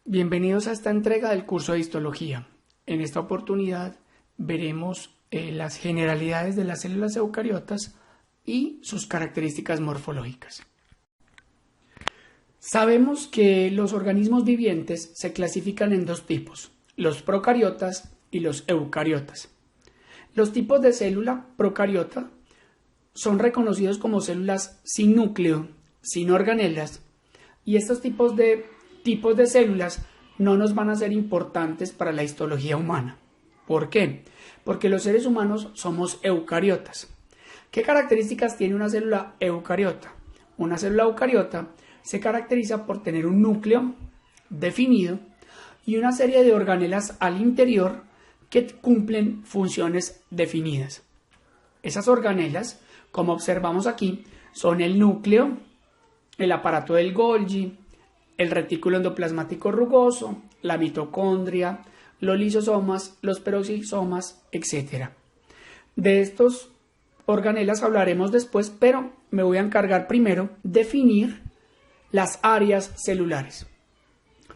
Bienvenidos a esta entrega del curso de histología. En esta oportunidad veremos las generalidades de las células eucariotas y sus características morfológicas. Sabemos que los organismos vivientes se clasifican en dos tipos, los procariotas y los eucariotas. Los tipos de célula procariota son reconocidos como células sin núcleo, sin organelas, y estos tipos de células no nos van a ser importantes para la histología humana. ¿Por qué? Porque los seres humanos somos eucariotas. ¿Qué características tiene una célula eucariota? Una célula eucariota se caracteriza por tener un núcleo definido y una serie de organelas al interior que cumplen funciones definidas. Esas organelas, como observamos aquí, son el núcleo, el aparato del Golgi, el retículo endoplasmático rugoso, la mitocondria, los lisosomas, los peroxisomas, etc. De estos organelas hablaremos después, pero me voy a encargar primero de definir las áreas celulares.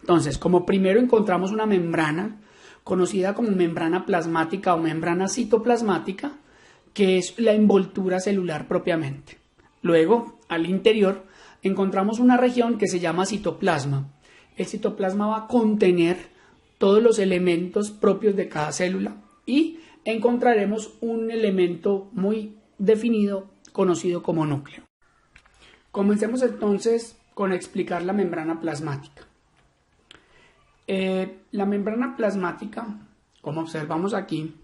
Entonces, como primero encontramos una membrana, conocida como membrana plasmática o membrana citoplasmática, que es la envoltura celular propiamente. Luego, al interior, encontramos una región que se llama citoplasma. El citoplasma va a contener todos los elementos propios de cada célula y encontraremos un elemento muy definido conocido como núcleo. Comencemos entonces con explicar la membrana plasmática. La membrana plasmática, como observamos aquí,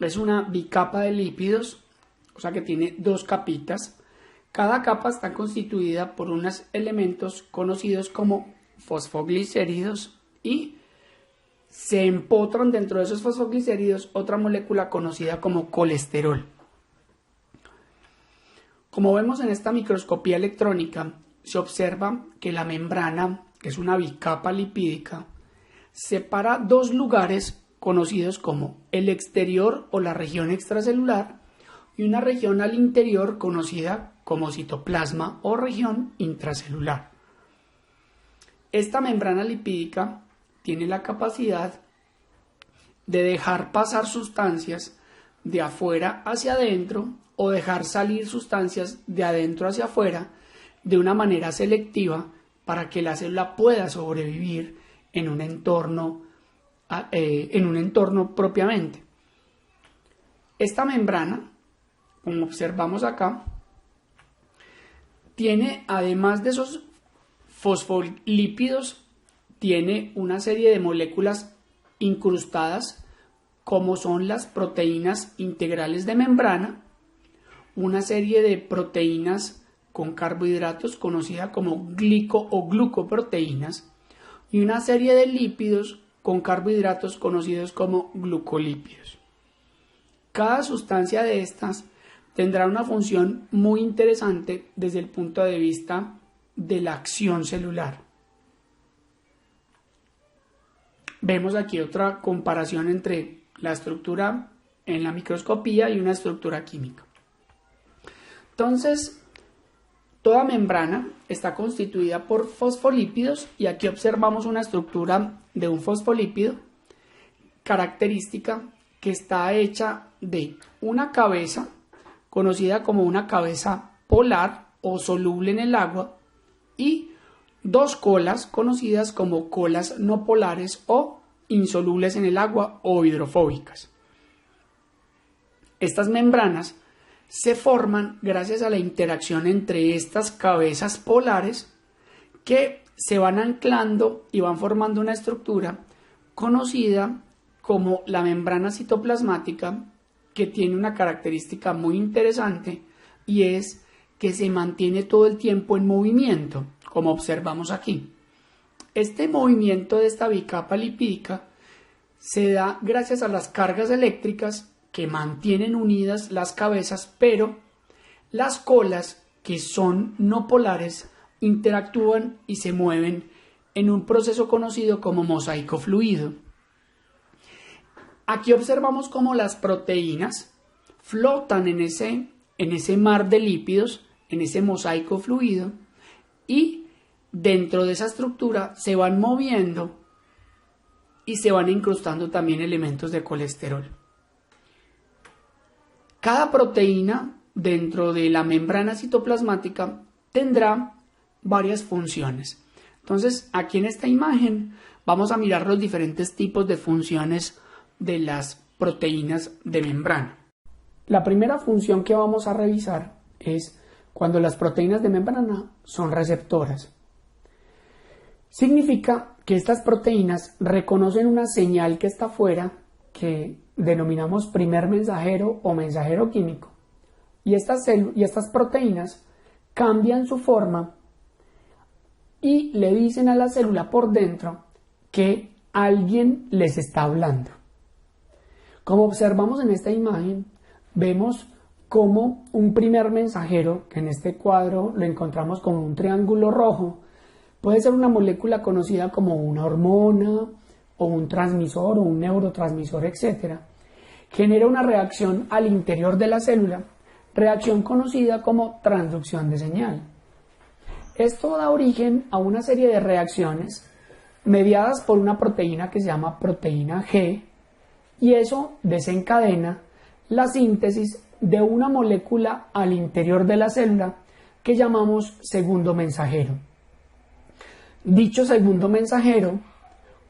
es una bicapa de lípidos, o sea que tiene dos capitas. Cada capa está constituida por unos elementos conocidos como fosfoglicéridos y se empotran dentro de esos fosfoglicéridos otra molécula conocida como colesterol. Como vemos en esta microscopía electrónica, se observa que la membrana, que es una bicapa lipídica, separa dos lugares conocidos como el exterior o la región extracelular y una región al interior conocida como citoplasma o región intracelular. Esta membrana lipídica tiene la capacidad de dejar pasar sustancias de afuera hacia adentro o dejar salir sustancias de adentro hacia afuera de una manera selectiva para que la célula pueda sobrevivir en un entorno propiamente. Esta membrana, como observamos acá, tiene, además de esos fosfolípidos, tiene una serie de moléculas incrustadas, como son las proteínas integrales de membrana, una serie de proteínas con carbohidratos conocida como glico o glucoproteínas y una serie de lípidos con carbohidratos conocidos como glucolípidos. Cada sustancia de estas tendrá una función muy interesante desde el punto de vista de la acción celular. Vemos aquí otra comparación entre la estructura en la microscopía y una estructura química. Entonces, toda membrana está constituida por fosfolípidos y aquí observamos una estructura de un fosfolípido característica que está hecha de una cabeza conocida como una cabeza polar o soluble en el agua y dos colas conocidas como colas no polares o insolubles en el agua o hidrofóbicas. Estas membranas se forman gracias a la interacción entre estas cabezas polares que se van anclando y van formando una estructura conocida como la membrana citoplasmática, que tiene una característica muy interesante y es que se mantiene todo el tiempo en movimiento, como observamos aquí. Este movimiento de esta bicapa lipídica se da gracias a las cargas eléctricas que mantienen unidas las cabezas, pero las colas, que son no polares, interactúan y se mueven en un proceso conocido como mosaico fluido. Aquí observamos cómo las proteínas flotan en ese mar de lípidos, en ese mosaico fluido, y dentro de esa estructura se van moviendo y se van incrustando también elementos de colesterol. Cada proteína dentro de la membrana citoplasmática tendrá varias funciones. Entonces, aquí en esta imagen vamos a mirar los diferentes tipos de funciones de las proteínas de membrana. La primera función que vamos a revisar es cuando las proteínas de membrana son receptoras. Significa que estas proteínas reconocen una señal que está afuera que denominamos primer mensajero o mensajero químico. Y estas proteínas cambian su forma y le dicen a la célula por dentro que alguien les está hablando. Como observamos en esta imagen, vemos como un primer mensajero, que en este cuadro lo encontramos como un triángulo rojo, puede ser una molécula conocida como una hormona o un transmisor o un neurotransmisor, etc. Genera una reacción al interior de la célula, reacción conocida como transducción de señal. Esto da origen a una serie de reacciones mediadas por una proteína que se llama proteína G, y eso desencadena la síntesis de una molécula al interior de la célula que llamamos segundo mensajero. Dicho segundo mensajero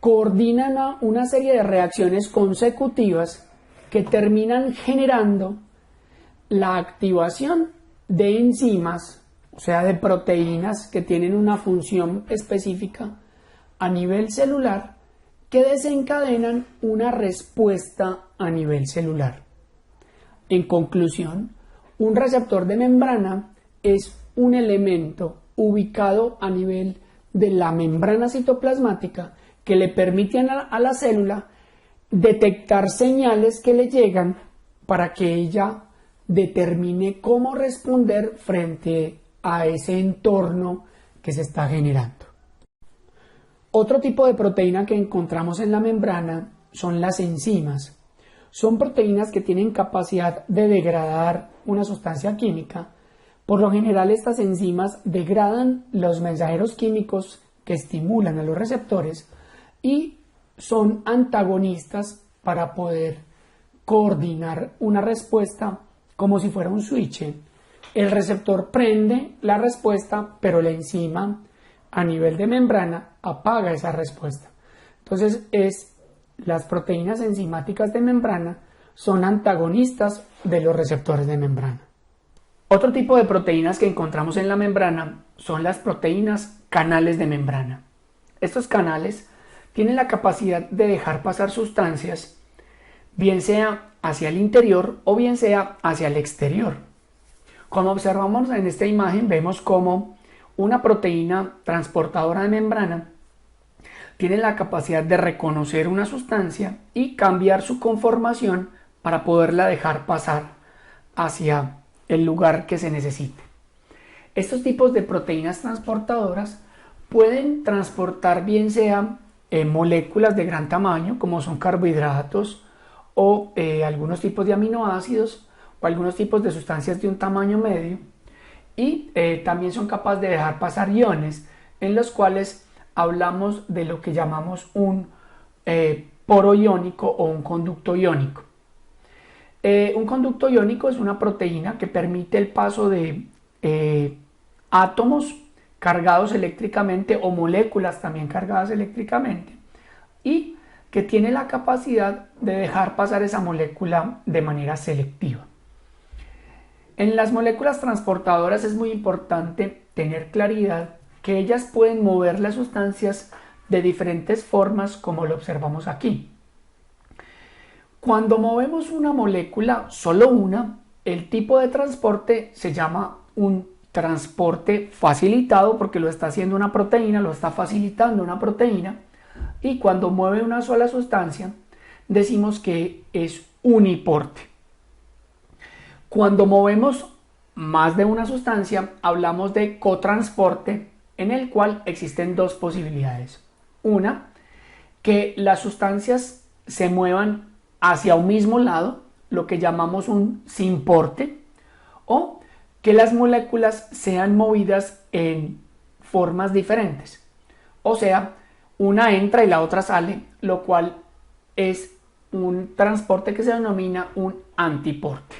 coordina una serie de reacciones consecutivas que terminan generando la activación de enzimas, o sea, de proteínas que tienen una función específica a nivel celular, que desencadenan una respuesta a nivel celular. En conclusión, un receptor de membrana es un elemento ubicado a nivel de la membrana citoplasmática que le permite a la célula detectar señales que le llegan para que ella determine cómo responder frente a ese entorno que se está generando. Otro tipo de proteína que encontramos en la membrana son las enzimas. Son proteínas que tienen capacidad de degradar una sustancia química. Por lo general, estas enzimas degradan los mensajeros químicos que estimulan a los receptores y son antagonistas para poder coordinar una respuesta como si fuera un switch. El receptor prende la respuesta, pero la enzima a nivel de membrana apaga esa respuesta. Entonces, las proteínas enzimáticas de membrana son antagonistas de los receptores de membrana. Otro tipo de proteínas que encontramos en la membrana son las proteínas canales de membrana. Estos canales tienen la capacidad de dejar pasar sustancias, bien sea hacia el interior o bien sea hacia el exterior. Como observamos en esta imagen, vemos cómo una proteína transportadora de membrana tiene la capacidad de reconocer una sustancia y cambiar su conformación para poderla dejar pasar hacia el lugar que se necesite. Estos tipos de proteínas transportadoras pueden transportar bien sea moléculas de gran tamaño, como son carbohidratos o algunos tipos de aminoácidos o algunos tipos de sustancias de un tamaño medio, y también son capaces de dejar pasar iones, en los cuales hablamos de lo que llamamos un poro iónico o un conducto iónico. Un conducto iónico es una proteína que permite el paso de átomos cargados eléctricamente o moléculas también cargadas eléctricamente, y que tiene la capacidad de dejar pasar esa molécula de manera selectiva. En las moléculas transportadoras es muy importante tener claridad que ellas pueden mover las sustancias de diferentes formas, como lo observamos aquí. Cuando movemos una molécula, solo una, el tipo de transporte se llama un transporte facilitado, porque lo está haciendo una proteína, lo está facilitando una proteína, y cuando mueve una sola sustancia, decimos que es uniporte. Cuando movemos más de una sustancia, hablamos de cotransporte, en el cual existen dos posibilidades. Una, que las sustancias se muevan hacia un mismo lado, lo que llamamos un simporte, o que las moléculas sean movidas en formas diferentes. O sea, Una entra y la otra sale, lo cual es un transporte que se denomina un antiporte.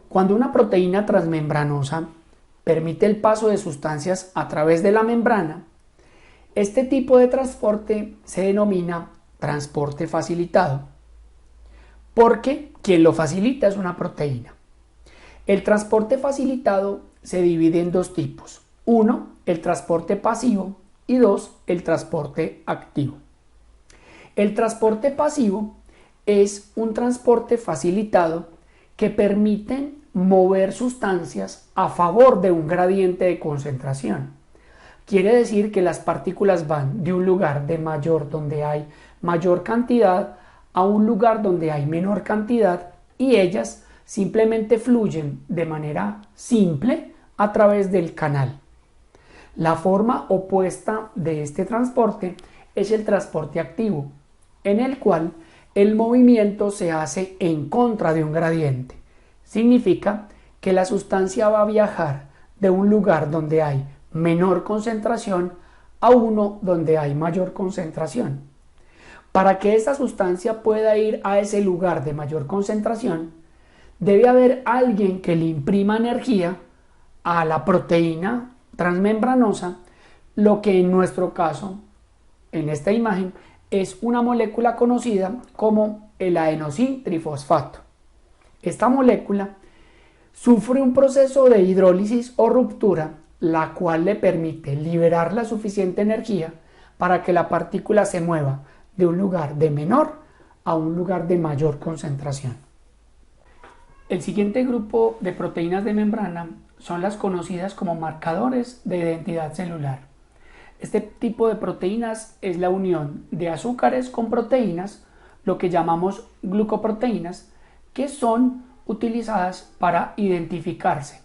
Cuando una proteína transmembranosa permite el paso de sustancias a través de la membrana, este tipo de transporte se denomina transporte facilitado, porque quien lo facilita es una proteína. El transporte facilitado se divide en dos tipos. Uno, el transporte pasivo, y dos, el transporte activo. El transporte pasivo es un transporte facilitado que permite mover sustancias a favor de un gradiente de concentración. Quiere decir que las partículas van de un lugar de mayor donde hay mayor cantidad a un lugar donde hay menor cantidad y ellas simplemente fluyen de manera simple a través del canal. La forma opuesta de este transporte es el transporte activo, en el cual el movimiento se hace en contra de un gradiente. Significa que la sustancia va a viajar de un lugar donde hay menor concentración a uno donde hay mayor concentración. Para que esa sustancia pueda ir a ese lugar de mayor concentración, debe haber alguien que le imprima energía a la proteína transmembranosa, lo que en nuestro caso, en esta imagen, es una molécula conocida como el adenosin-trifosfato. Esta molécula sufre un proceso de hidrólisis o ruptura, la cual le permite liberar la suficiente energía para que la partícula se mueva de un lugar de menor a un lugar de mayor concentración. El siguiente grupo de proteínas de membrana son las conocidas como marcadores de identidad celular. Este tipo de proteínas es la unión de azúcares con proteínas, lo que llamamos glucoproteínas, que son utilizadas para identificarse.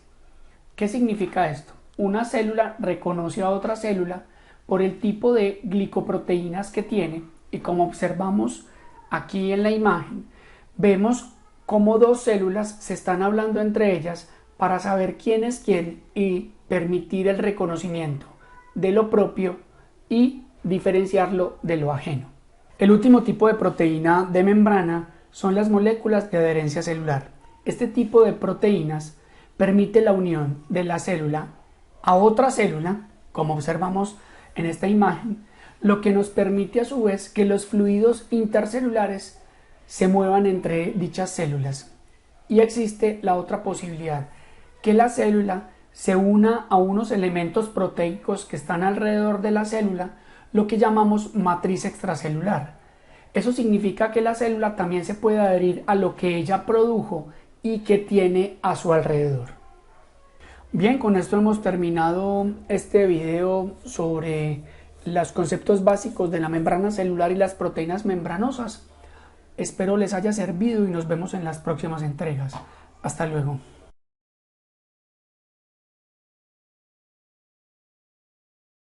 ¿Qué significa esto? Una célula reconoce a otra célula por el tipo de glicoproteínas que tiene y como observamos aquí en la imagen, vemos cómo dos células se están hablando entre ellas para saber quién es quién y permitir el reconocimiento de lo propio y diferenciarlo de lo ajeno. El último tipo de proteína de membrana son las moléculas de adherencia celular. Este tipo de proteínas permite la unión de la célula a otra célula, como observamos en esta imagen, lo que nos permite a su vez que los fluidos intercelulares se muevan entre dichas células. Y existe la otra posibilidad, que la célula se una a unos elementos proteicos que están alrededor de la célula, lo que llamamos matriz extracelular. Eso significa que la célula también se puede adherir a lo que ella produjo y que tiene a su alrededor. Bien, con esto hemos terminado este video sobre los conceptos básicos de la membrana celular y las proteínas membranosas. Espero les haya servido y nos vemos en las próximas entregas. Hasta luego.